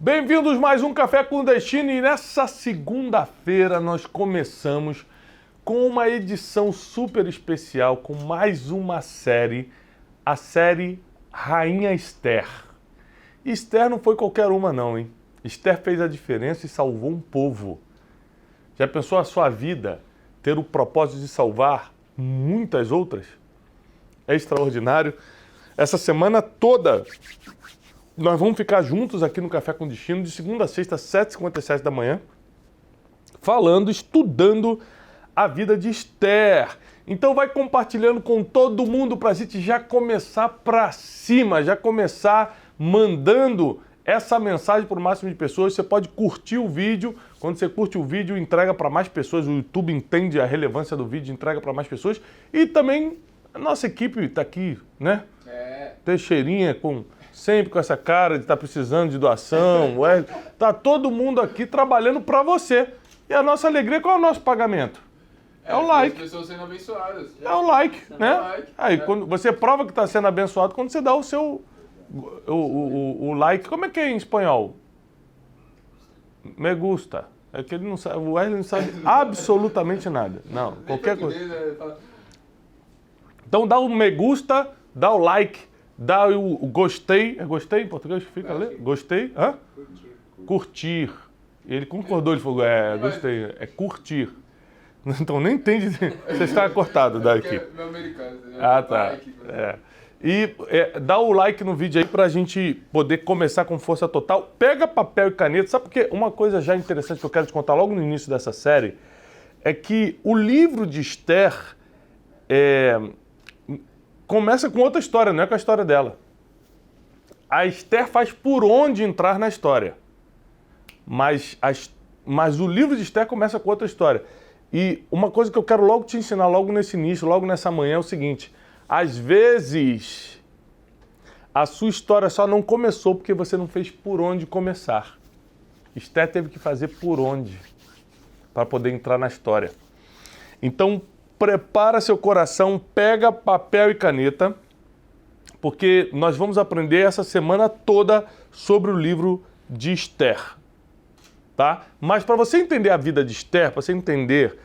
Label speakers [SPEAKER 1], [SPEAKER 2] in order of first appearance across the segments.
[SPEAKER 1] Bem-vindos mais um Café com Destino e nessa segunda-feira nós começamos com uma edição super especial, com mais uma série, a série Rainha Esther. Esther não foi qualquer uma não, hein? Esther fez a diferença e salvou um povo. Já pensou a sua vida ter o propósito de salvar muitas outras? É extraordinário. Essa semana toda nós vamos ficar juntos aqui no Café com Destino, de segunda a sexta, 7h57 da manhã, falando, estudando a vida de Esther. Então vai compartilhando com todo mundo para a gente já começar para cima, já começar mandando essa mensagem para o máximo de pessoas. Você pode curtir o vídeo, quando você curte o vídeo, entrega para mais pessoas, o YouTube entende a relevância do vídeo, entrega para mais pessoas. E também a nossa equipe está aqui, né? Teixeirinha sempre com essa cara de estar precisando de doação. Tá todo mundo aqui trabalhando para você. E a nossa alegria, qual é o nosso pagamento? É o like.
[SPEAKER 2] As pessoas sendo abençoadas.
[SPEAKER 1] É o like, né?
[SPEAKER 2] Like.
[SPEAKER 1] Aí, quando você prova que está sendo abençoado quando você dá o seu o like. Como é que é em espanhol? Me gusta. É que ele não sabe, o Wesley não sabe absolutamente nada. Não, qualquer coisa. Então dá o me gusta, dá o like, dá o gostei. É gostei em português? Fica ali? Gostei? Hã? Curtir. Ele concordou, ele falou, gostei. É curtir. Então nem entende, você está cortado daqui.
[SPEAKER 2] É americano, né?
[SPEAKER 1] Ah, tá.
[SPEAKER 2] Like,
[SPEAKER 1] E dá o like no vídeo aí pra gente poder começar com força total. Pega papel e caneta. Sabe porque uma coisa já interessante que eu quero te contar logo no início dessa série é que o livro de Esther começa com outra história, não é com a história dela. A Esther faz por onde entrar na história. Mas o livro de Esther começa com outra história. E uma coisa que eu quero logo te ensinar, logo nesse início, logo nessa manhã, é o seguinte: às vezes a sua história só não começou porque você não fez por onde começar. Esther teve que fazer por onde para poder entrar na história. Então, prepara seu coração, pega papel e caneta, porque nós vamos aprender essa semana toda sobre o livro de Esther. Tá? Mas para você entender a vida de Esther, para você entender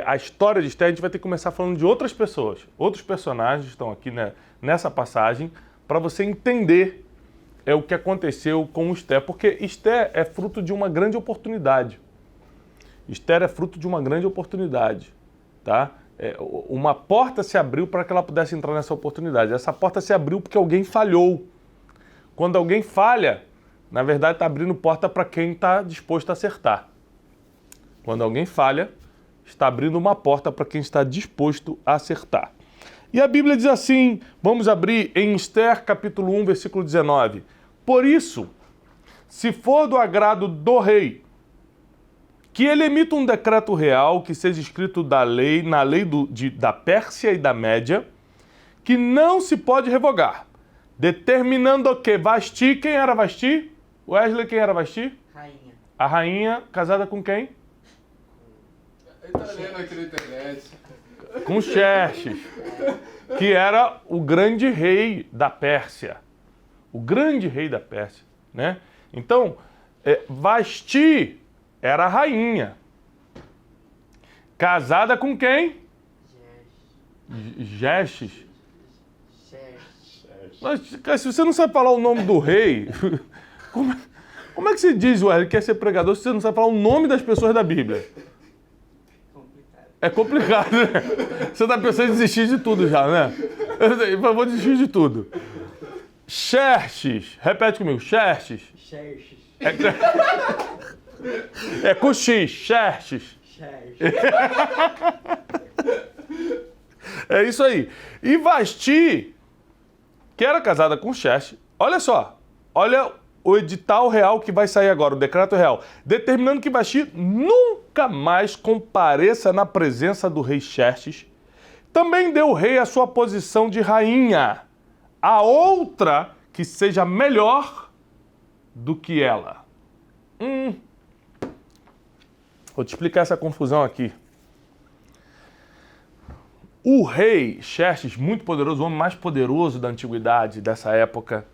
[SPEAKER 1] a história de Esther, a gente vai ter que começar falando de outras pessoas. Outros personagens estão aqui, né, nessa passagem, para você entender o que aconteceu com Esther. Porque Esther é fruto de uma grande oportunidade. Esther é fruto de uma grande oportunidade. Tá? Uma porta se abriu para que ela pudesse entrar nessa oportunidade. Essa porta se abriu porque alguém falhou. Quando alguém falha, na verdade, está abrindo porta para quem está disposto a acertar. Quando alguém falha, está abrindo uma porta para quem está disposto a acertar. E a Bíblia diz assim, vamos abrir em Esther, capítulo 1, versículo 19. Por isso, se for do agrado do rei, que ele emita um decreto real que seja escrito na lei da Pérsia e da Média, que não se pode revogar, determinando que Vasti, quem era Vasti? Wesley, quem era Vasti?
[SPEAKER 3] Rainha.
[SPEAKER 1] A rainha casada com quem?
[SPEAKER 2] Ele tá lendo aqui na internet.
[SPEAKER 1] Com Xerxes, que era o grande rei da Pérsia. O grande rei da Pérsia, né? Então, Vasti era a rainha. Casada com quem? Xerxes. Mas, cara, se você não sabe falar o nome do rei, como é que você diz, Wesley, que quer ser pregador se você não sabe falar o nome das pessoas da Bíblia? É complicado, né? Você está pensando em desistir de tudo já, né? Eu vou desistir de tudo. Xerxes. Repete comigo. Xerxes.
[SPEAKER 3] Xerxes.
[SPEAKER 1] É com X. Xerxes.
[SPEAKER 3] Xerxes.
[SPEAKER 1] É isso aí. E Vasti, que era casada com Xerxes, olha só. Olha o edital real que vai sair agora, o decreto real, determinando que Vasti nunca mais compareça na presença do rei Xerxes. Também deu o rei a sua posição de rainha, a outra que seja melhor do que ela. Vou te explicar essa confusão aqui. O rei Xerxes, muito poderoso, o homem mais poderoso da antiguidade, dessa época,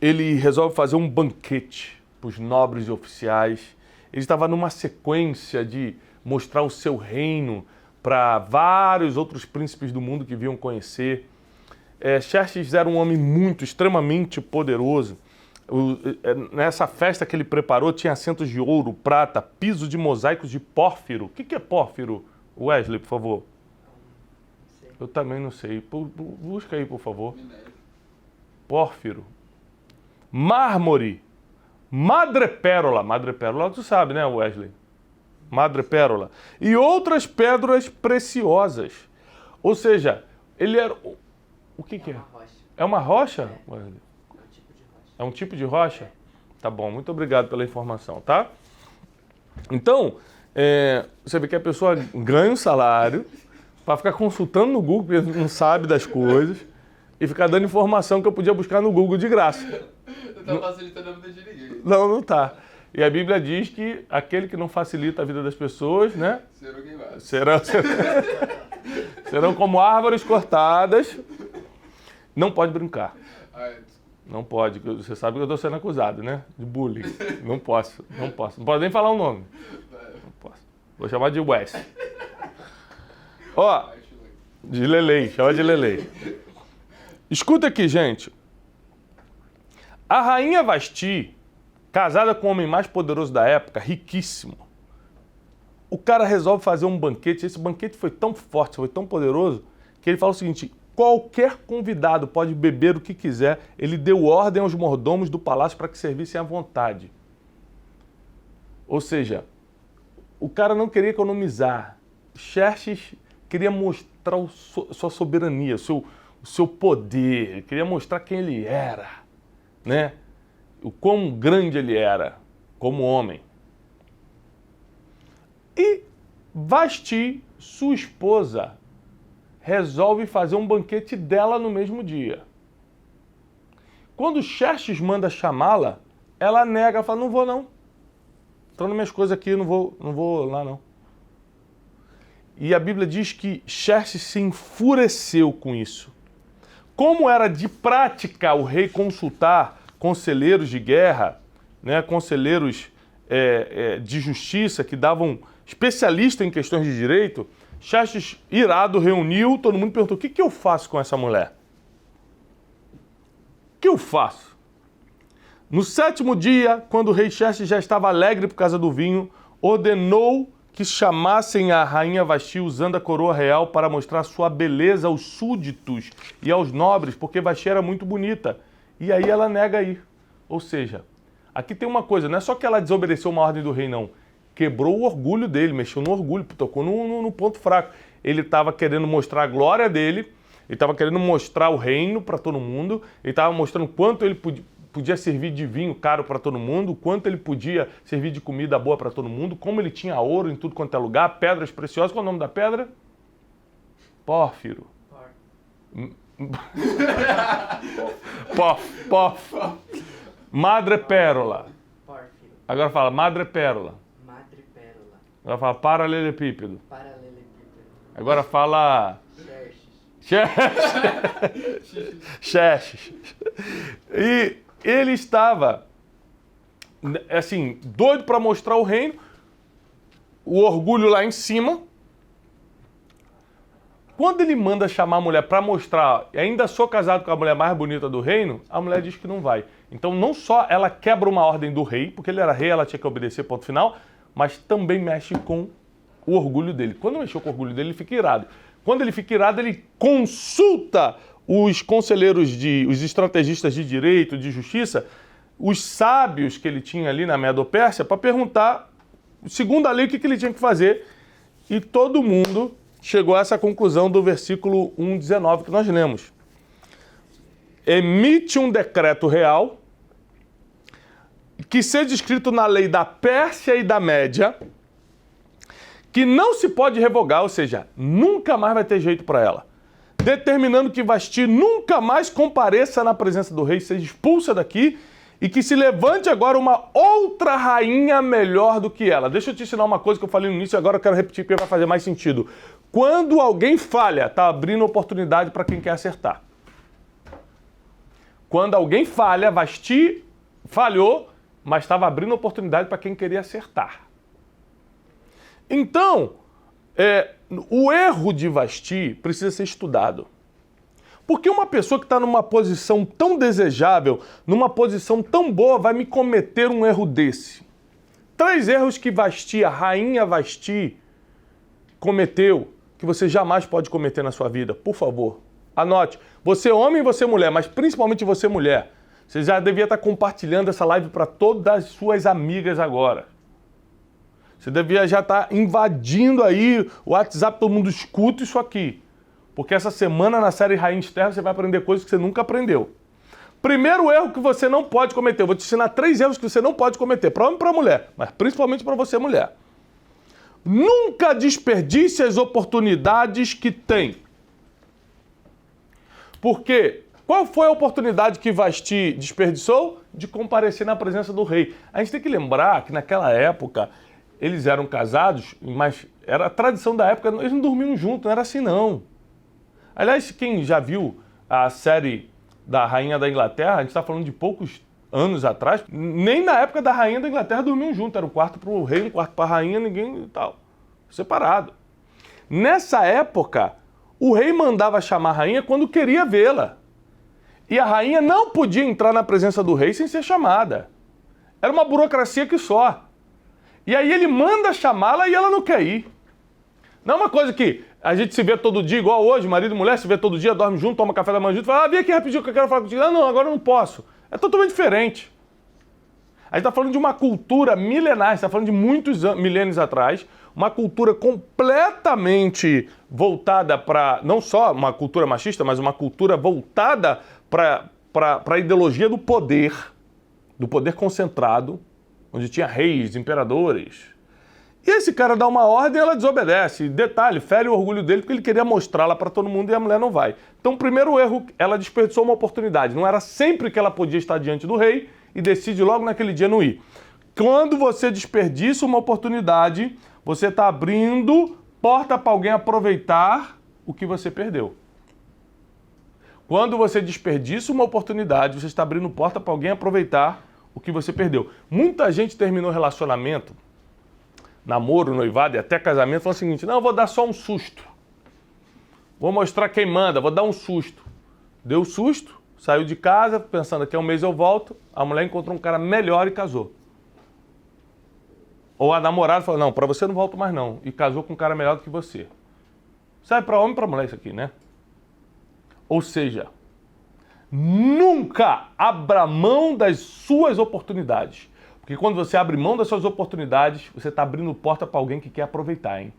[SPEAKER 1] ele resolve fazer um banquete príncipes, nobres e oficiais. Ele estava numa sequência de mostrar o seu reino para vários outros príncipes do mundo que vinham conhecer. Xerxes era um homem extremamente poderoso. Nessa festa que ele preparou tinha assentos de ouro, prata, piso de mosaicos de pórfiro. O que é pórfiro? Wesley, por favor. Eu também não sei. Busca aí, por favor. Pórfiro. Mármore. Madrepérola. Madrepérola, tu sabe, né, Wesley? Madrepérola. E outras pedras preciosas. Ou seja, ele era... O que é? É uma rocha? Wesley? É um tipo de rocha? Tá bom, muito obrigado pela informação, tá? Então, você vê que a pessoa ganha um salário para ficar consultando no Google, porque não sabe das coisas, e ficar dando informação que eu podia buscar no Google de graça.
[SPEAKER 2] Não tá facilitando a vida de ninguém.
[SPEAKER 1] Não tá. E a Bíblia diz que aquele que não facilita a vida das pessoas, né?
[SPEAKER 2] Serão queimados.
[SPEAKER 1] Serão como árvores cortadas. Não pode brincar. Não pode. Você sabe que eu estou sendo acusado, né? De bullying. Não posso. Não pode nem falar o nome. Não posso. Vou chamar de Wes. Ó, de Lelei. Chama de Lelei. Escuta aqui, gente. A rainha Vasti, casada com o homem mais poderoso da época, riquíssimo. O cara resolve fazer um banquete. Esse banquete foi tão forte, foi tão poderoso, que ele fala o seguinte: qualquer convidado pode beber o que quiser. Ele deu ordem aos mordomos do palácio para que servissem à vontade. Ou seja, o cara não queria economizar. Xerxes queria mostrar sua soberania, o seu poder. Ele queria mostrar quem ele era, né? O quão grande ele era como homem. E Vasti, sua esposa, resolve fazer um banquete dela no mesmo dia. Quando Xerxes manda chamá-la, ela nega, fala: não vou não. Estão nas minhas coisas aqui, não vou lá não. E a Bíblia diz que Xerxes se enfureceu com isso. Como era de prática o rei consultar conselheiros de guerra, né, conselheiros de justiça que davam especialista em questões de direito, Xerxes, irado, reuniu, todo mundo perguntou: o que eu faço com essa mulher? O que eu faço? No 7º dia, quando o rei Xerxes já estava alegre por causa do vinho, ordenou que chamassem a rainha Vasti usando a coroa real para mostrar sua beleza aos súditos e aos nobres, porque Vasti era muito bonita. E aí ela nega ir. Ou seja, aqui tem uma coisa, não é só que ela desobedeceu uma ordem do rei, não. Quebrou o orgulho dele, mexeu no orgulho, tocou no ponto fraco. Ele estava querendo mostrar a glória dele, ele estava querendo mostrar o reino para todo mundo, ele estava mostrando quanto ele podia servir de vinho caro para todo mundo, quanto ele podia servir de comida boa para todo mundo, como ele tinha ouro em tudo quanto é lugar, pedras preciosas. Qual é o nome da pedra? Pórfiro. Madrepérola. Agora fala madrepérola. Agora fala paralelepípedo. Agora fala Xerxes. E ele estava, assim, doido para mostrar o reino, o orgulho lá em cima. Quando ele manda chamar a mulher para mostrar, ainda sou casado com a mulher mais bonita do reino, a mulher diz que não vai. Então não só ela quebra uma ordem do rei, porque ele era rei, ela tinha que obedecer, ponto final, mas também mexe com o orgulho dele. Quando mexeu com o orgulho dele, ele fica irado. Quando ele fica irado, ele consulta os conselheiros, os estrategistas de direito, de justiça, os sábios que ele tinha ali na Medo-Pérsia, para perguntar, segundo a lei, o que ele tinha que fazer. E todo mundo chegou a essa conclusão do versículo 1:19 que nós lemos. Emite um decreto real que seja escrito na lei da Pérsia e da Média, que não se pode revogar, ou seja, nunca mais vai ter jeito para ela, determinando que Vasti nunca mais compareça na presença do rei, seja expulsa daqui, e que se levante agora uma outra rainha melhor do que ela. Deixa eu te ensinar uma coisa que eu falei no início e agora eu quero repetir porque vai fazer mais sentido. Quando alguém falha, está abrindo oportunidade para quem quer acertar. Quando alguém falha, Vasti falhou, mas estava abrindo oportunidade para quem queria acertar. Então, o erro de Vasti precisa ser estudado. Porque uma pessoa que está numa posição tão desejável, numa posição tão boa, vai me cometer um erro desse? 3 erros que Vasti, a rainha Vasti, cometeu, que você jamais pode cometer na sua vida. Por favor, anote. Você homem e você mulher, mas principalmente você mulher. Você já devia estar compartilhando essa live para todas as suas amigas agora. Você devia já estar invadindo aí o WhatsApp, todo mundo escuta isso aqui. Porque essa semana na série Rainha Esther você vai aprender coisas que você nunca aprendeu. Primeiro erro que você não pode cometer. Eu vou te ensinar 3 erros que você não pode cometer. Para homem e para mulher, mas principalmente para você mulher. Nunca desperdice as oportunidades que tem. Porque qual foi a oportunidade que Vasti desperdiçou? De comparecer na presença do rei. A gente tem que lembrar que naquela época eles eram casados, mas era a tradição da época, eles não dormiam juntos, não era assim não. Aliás, quem já viu a série da Rainha da Inglaterra, a gente está falando de poucos anos atrás, nem na época da Rainha da Inglaterra dormiam juntos, era um quarto para o rei, um quarto para a rainha, ninguém e tal, separado. Nessa época, o rei mandava chamar a rainha quando queria vê-la. E a rainha não podia entrar na presença do rei sem ser chamada. Era uma burocracia que só. E aí ele manda chamá-la e ela não quer ir. Não é uma coisa que a gente se vê todo dia, igual hoje, marido e mulher se vê todo dia, dorme junto, toma café da manhã junto, fala, vem aqui rapidinho que eu quero falar contigo. Não, agora eu não posso. É totalmente diferente. A gente está falando de uma cultura milenar, a gente está falando de muitos milênios atrás, uma cultura completamente voltada para, não só uma cultura machista, mas uma cultura voltada para a ideologia do poder concentrado, onde tinha reis, imperadores. E esse cara dá uma ordem e ela desobedece. Detalhe, fere o orgulho dele porque ele queria mostrá-la para todo mundo e a mulher não vai. Então, primeiro erro, ela desperdiçou uma oportunidade. Não era sempre que ela podia estar diante do rei e decide logo naquele dia não ir. Quando você desperdiça uma oportunidade, você está abrindo porta para alguém aproveitar o que você perdeu. Quando você desperdiça uma oportunidade, você está abrindo porta para alguém aproveitar o que você perdeu. Muita gente terminou relacionamento, namoro, noivado e até casamento, falando o seguinte, não, eu vou dar só um susto. Vou mostrar quem manda, vou dar um susto. Deu susto, saiu de casa, pensando que daqui a um mês eu volto, a mulher encontrou um cara melhor e casou. Ou a namorada falou, não, para você eu não volto mais não, e casou com um cara melhor do que você. Sabe, para homem e para mulher isso aqui, né? Ou seja, nunca abra mão das suas oportunidades. Porque quando você abre mão das suas oportunidades, você está abrindo porta para alguém que quer aproveitar, hein?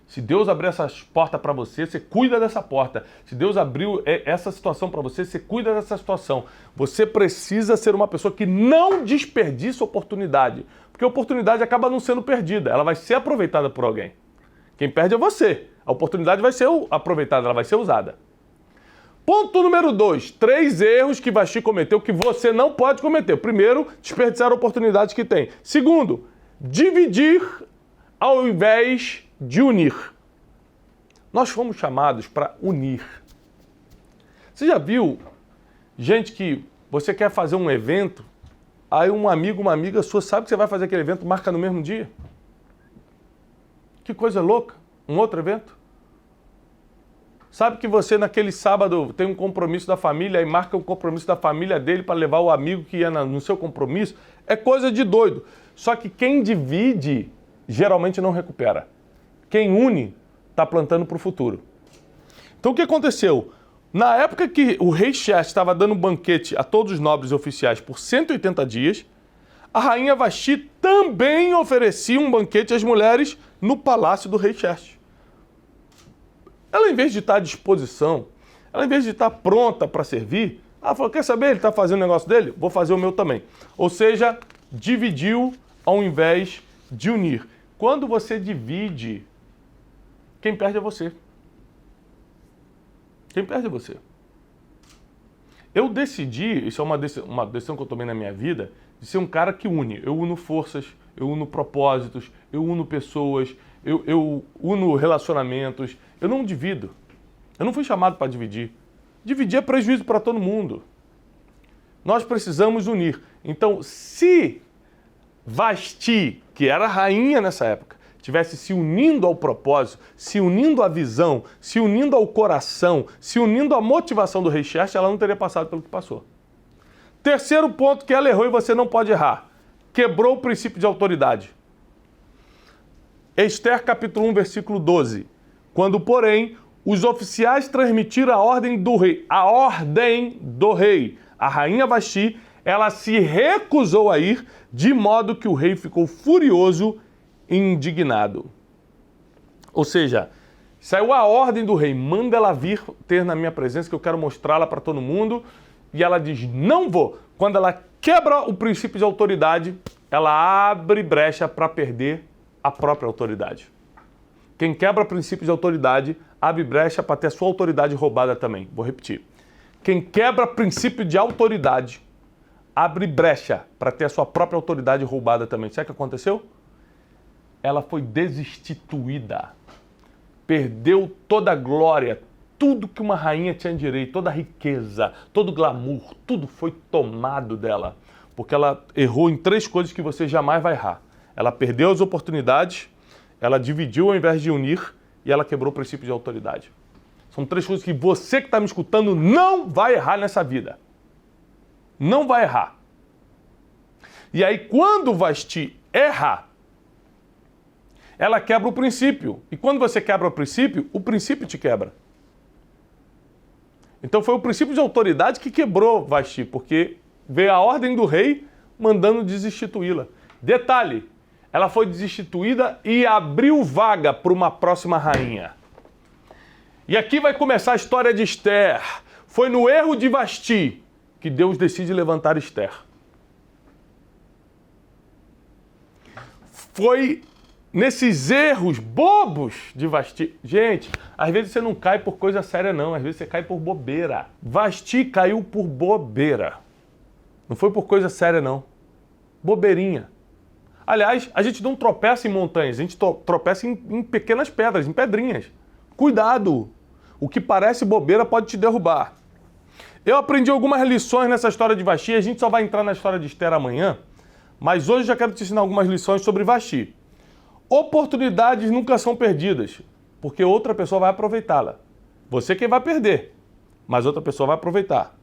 [SPEAKER 1] Se Deus abrir essas portas para você, você cuida dessa porta. Se Deus abriu essa situação para você, você cuida dessa situação. Você precisa ser uma pessoa que não desperdiça oportunidade. Porque a oportunidade acaba não sendo perdida, ela vai ser aproveitada por alguém. Quem perde é você. A oportunidade vai ser aproveitada, ela vai ser usada. Ponto número 2. 3 erros que Vasti cometeu que você não pode cometer. Primeiro, desperdiçar oportunidades que tem. Segundo, dividir ao invés de unir. Nós fomos chamados para unir. Você já viu gente que você quer fazer um evento, aí um amigo, uma amiga sua sabe que você vai fazer aquele evento, marca no mesmo dia? Que coisa louca. Um outro evento? Sabe que você naquele sábado tem um compromisso da família e marca um compromisso da família dele para levar o amigo que ia no seu compromisso? É coisa de doido. Só que quem divide geralmente não recupera. Quem une está plantando para o futuro. Então o que aconteceu? Na época que o rei Xerxes estava dando um banquete a todos os nobres e oficiais por 180 dias, a rainha Vasti também oferecia um banquete às mulheres no palácio do rei Xerxes. Ela, em vez de estar à disposição, ela, em vez de estar pronta para servir, ela falou, quer saber, ele está fazendo o negócio dele? Vou fazer o meu também. Ou seja, dividiu ao invés de unir. Quando você divide, quem perde é você. Quem perde é você. Eu decidi, isso é uma decisão que eu tomei na minha vida, de ser um cara que une. Eu uno forças, eu uno propósitos, eu uno pessoas, eu uno relacionamentos, eu não divido. Eu não fui chamado para dividir. Dividir é prejuízo para todo mundo. Nós precisamos unir. Então, se Vasti, que era rainha nessa época, tivesse se unindo ao propósito, se unindo à visão, se unindo ao coração, se unindo à motivação do rei Xerxes, ela não teria passado pelo que passou. Terceiro ponto que ela errou e você não pode errar. Quebrou o princípio de autoridade. Ester capítulo 1, versículo 12. Quando, porém, os oficiais transmitiram a ordem do rei, a rainha Vasti, ela se recusou a ir, de modo que o rei ficou furioso e indignado. Ou seja, saiu a ordem do rei, manda ela vir ter na minha presença, que eu quero mostrá-la para todo mundo, e ela diz, não vou. Quando ela quebra o princípio de autoridade, ela abre brecha para perder a própria autoridade. Quem quebra o princípio de autoridade, abre brecha para ter a sua autoridade roubada também. Vou repetir. Quem quebra o princípio de autoridade, abre brecha para ter a sua própria autoridade roubada também. Sabe o que aconteceu? Ela foi destituída. Perdeu toda a glória, tudo que uma rainha tinha direito, toda a riqueza, todo o glamour, tudo foi tomado dela. Porque ela errou em 3 coisas que você jamais vai errar. Ela perdeu as oportunidades, ela dividiu ao invés de unir e ela quebrou o princípio de autoridade. São 3 coisas que você que está me escutando não vai errar nessa vida. Não vai errar. E aí quando Vasti erra, ela quebra o princípio. E quando você quebra o princípio te quebra. Então foi o princípio de autoridade que quebrou Vasti, porque veio a ordem do rei mandando destituí-la. Detalhe, ela foi destituída e abriu vaga para uma próxima rainha. E aqui vai começar a história de Ester. Foi no erro de Vasti que Deus decide levantar Ester. Foi nesses erros bobos de Vasti. Gente, às vezes você não cai por coisa séria não, às vezes você cai por bobeira. Vasti caiu por bobeira. Não foi por coisa séria não. Bobeirinha. Aliás, a gente não tropeça em montanhas, a gente tropeça em pequenas pedras, em pedrinhas. Cuidado! O que parece bobeira pode te derrubar. Eu aprendi algumas lições nessa história de Vasti, a gente só vai entrar na história de Ester amanhã, mas hoje já quero te ensinar algumas lições sobre Vasti. Oportunidades nunca são perdidas, porque outra pessoa vai aproveitá-la. Você quem vai perder, mas outra pessoa vai aproveitar.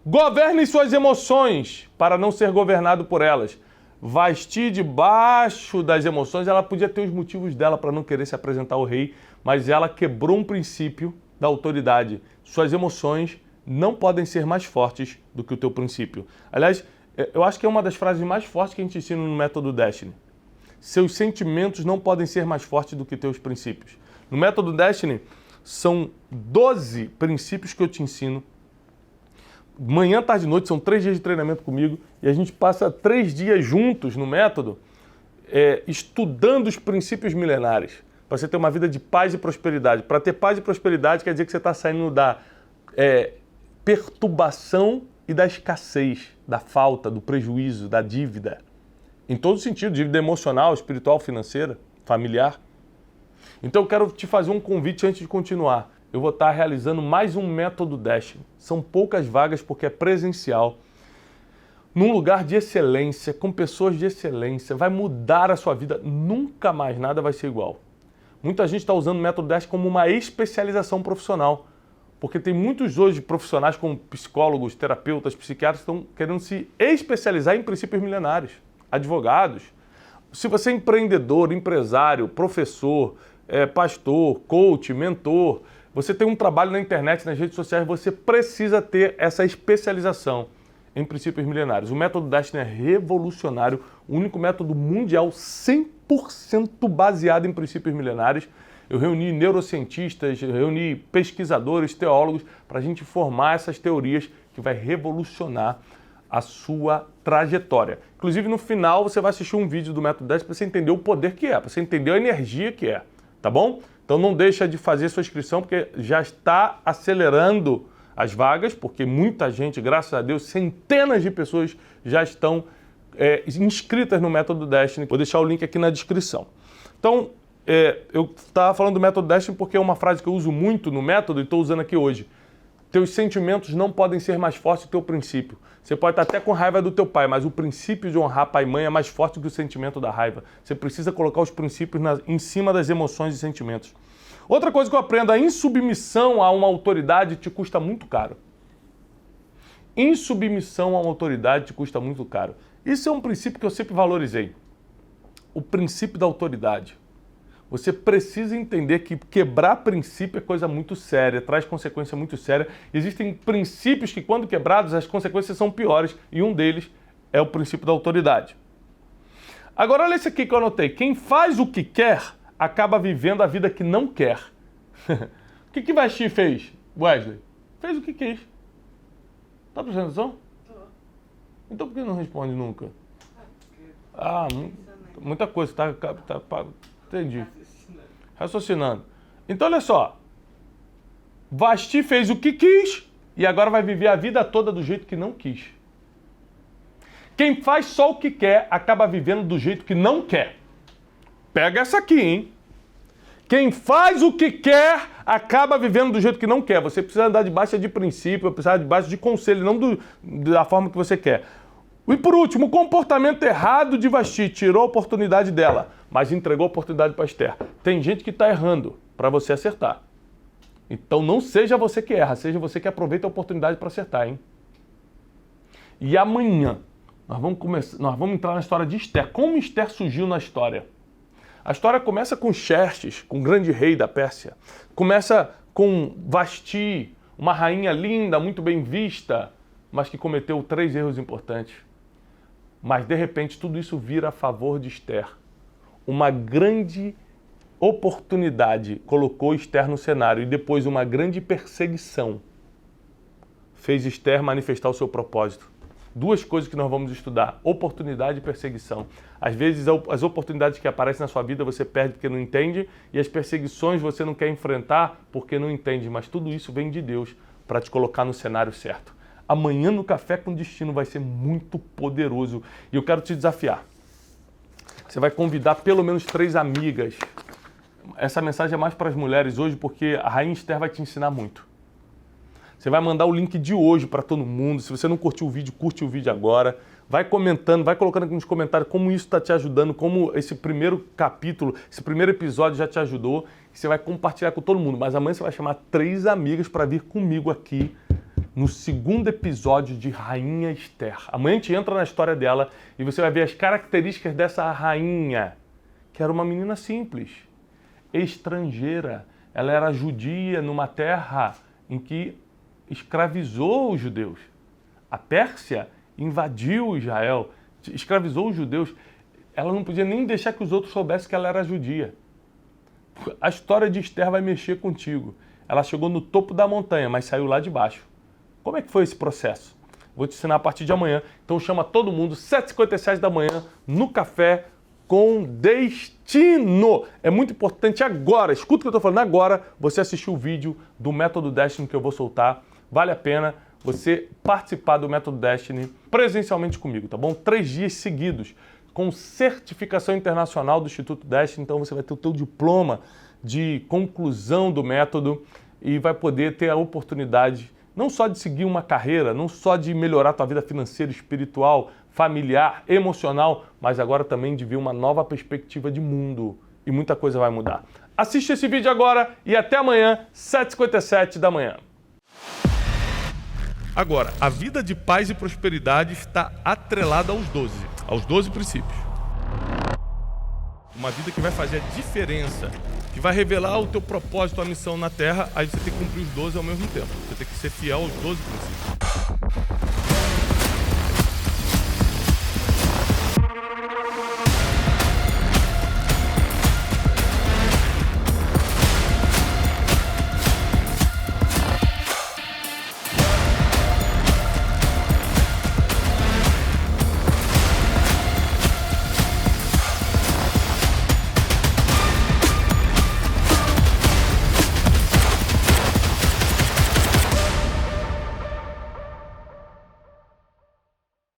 [SPEAKER 1] Governe suas emoções para não ser governado por elas. Vasti, debaixo das emoções, ela podia ter os motivos dela para não querer se apresentar ao rei, mas ela quebrou um princípio da autoridade. Suas emoções não podem ser mais fortes do que o teu princípio. Aliás, eu acho que é uma das frases mais fortes que a gente ensina no método Destiny. Seus sentimentos não podem ser mais fortes do que teus princípios. No método Destiny, são 12 princípios que eu te ensino. Manhã, tarde e noite, são 3 dias de treinamento comigo e a gente passa 3 dias juntos no método estudando os princípios milenares para você ter uma vida de paz e prosperidade. Para ter paz e prosperidade quer dizer que você está saindo da perturbação e da escassez, da falta, do prejuízo, da dívida. Em todo sentido, dívida emocional, espiritual, financeira, familiar. Então eu quero te fazer um convite antes de continuar. Eu vou estar realizando mais um método Destiny. São poucas vagas porque é presencial. Num lugar de excelência, com pessoas de excelência. Vai mudar a sua vida. Nunca mais nada vai ser igual. Muita gente está usando o método Destiny como uma especialização profissional. Porque tem muitos hoje profissionais como psicólogos, terapeutas, psiquiatras que estão querendo se especializar em princípios milenares. Advogados. Se você é empreendedor, empresário, professor, pastor, coach, mentor, você tem um trabalho na internet, nas redes sociais, você precisa ter essa especialização em princípios milenares. O método Destiny é revolucionário, o único método mundial 100% baseado em princípios milenares. Eu reuni neurocientistas, reuni pesquisadores, teólogos, para a gente formar essas teorias que vai revolucionar a sua trajetória. Inclusive, no final, você vai assistir um vídeo do método Destiny para você entender o poder que é, para você entender a energia que é, tá bom? Então não deixa de fazer sua inscrição, porque já está acelerando as vagas, porque muita gente, graças a Deus, centenas de pessoas já estão inscritas no método Destiny. Vou deixar o link aqui na descrição. Então, eu estava falando do método Destiny porque é uma frase que eu uso muito no método e estou usando aqui hoje. Teus sentimentos não podem ser mais fortes que o teu princípio. Você pode estar até com raiva do teu pai, mas o princípio de honrar pai e mãe é mais forte que o sentimento da raiva. Você precisa colocar os princípios em cima das emoções e sentimentos. Outra coisa que eu aprendo, a insubmissão a uma autoridade te custa muito caro. Insubmissão a uma autoridade te custa muito caro. Isso é um princípio que eu sempre valorizei. O princípio da autoridade. Você precisa entender que quebrar princípio é coisa muito séria, traz consequência muito séria. Existem princípios que, quando quebrados, as consequências são piores, e um deles é o princípio da autoridade. Agora, olha esse aqui que eu anotei. Quem faz o que quer, acaba vivendo a vida que não quer. O que Vasti fez, Wesley? Fez o que quis. Tá prestando atenção? Tô. Então por que não responde nunca? Muita coisa, tá entendi. Raciocinando. Então olha só. Vasti fez o que quis e agora vai viver a vida toda do jeito que não quis. Quem faz só o que quer, acaba vivendo do jeito que não quer. Pega essa aqui, hein? Quem faz o que quer, acaba vivendo do jeito que não quer. Você precisa andar debaixo de princípio, precisa andar debaixo de conselho, não da forma que você quer. E por último, o comportamento errado de Vasti tirou a oportunidade dela, mas entregou a oportunidade para Esther. Tem gente que está errando para você acertar. Então não seja você que erra, seja você que aproveita a oportunidade para acertar, hein? E amanhã nós vamos entrar na história de Esther. Como Esther surgiu na história? A história começa com Xerxes, com o grande rei da Pérsia. Começa com Vasti, uma rainha linda, muito bem vista, mas que cometeu 3 erros importantes. Mas, de repente, tudo isso vira a favor de Esther. Uma grande oportunidade colocou Esther no cenário e depois uma grande perseguição fez Esther manifestar o seu propósito. 2 coisas que nós vamos estudar: oportunidade e perseguição. Às vezes as oportunidades que aparecem na sua vida você perde porque não entende, e as perseguições você não quer enfrentar porque não entende, mas tudo isso vem de Deus para te colocar no cenário certo. Amanhã no Café com Destino vai ser muito poderoso e eu quero te desafiar. Você vai convidar pelo menos 3 amigas. Essa mensagem é mais para as mulheres hoje porque a Rainha Esther vai te ensinar muito. Você vai mandar o link de hoje para todo mundo. Se você não curtiu o vídeo, curte o vídeo agora. Vai comentando, vai colocando aqui nos comentários como isso está te ajudando, como esse primeiro capítulo, esse primeiro episódio já te ajudou. E você vai compartilhar com todo mundo. Mas amanhã você vai chamar 3 amigas para vir comigo aqui no 2º episódio de Rainha Esther. Amanhã a gente entra na história dela e você vai ver as características dessa rainha, que era uma menina simples, estrangeira. Ela era judia numa terra em que escravizou os judeus. A Pérsia invadiu Israel, escravizou os judeus. Ela não podia nem deixar que os outros soubessem que ela era judia. A história de Esther vai mexer contigo. Ela chegou no topo da montanha, mas saiu lá de baixo. Como é que foi esse processo? Vou te ensinar a partir de amanhã. Então chama todo mundo, 7h57 da manhã, no Café com Destino. É muito importante agora, escuta o que eu estou falando agora, você assistir o vídeo do Método Destiny que eu vou soltar. Vale a pena você participar do Método Destiny presencialmente comigo, tá bom? 3 dias seguidos, com certificação internacional do Instituto Destiny. Então você vai ter o teu diploma de conclusão do método e vai poder ter a oportunidade não só de seguir uma carreira, não só de melhorar a tua vida financeira, espiritual, familiar, emocional, mas agora também de ver uma nova perspectiva de mundo. E muita coisa vai mudar. Assiste esse vídeo agora e até amanhã, 7h57 da manhã. Agora, a vida de paz e prosperidade está atrelada aos 12 princípios. Uma vida que vai fazer a diferença, que vai revelar o teu propósito, a missão na Terra, aí você tem que cumprir os 12 ao mesmo tempo. Você tem que ser fiel aos 12 princípios.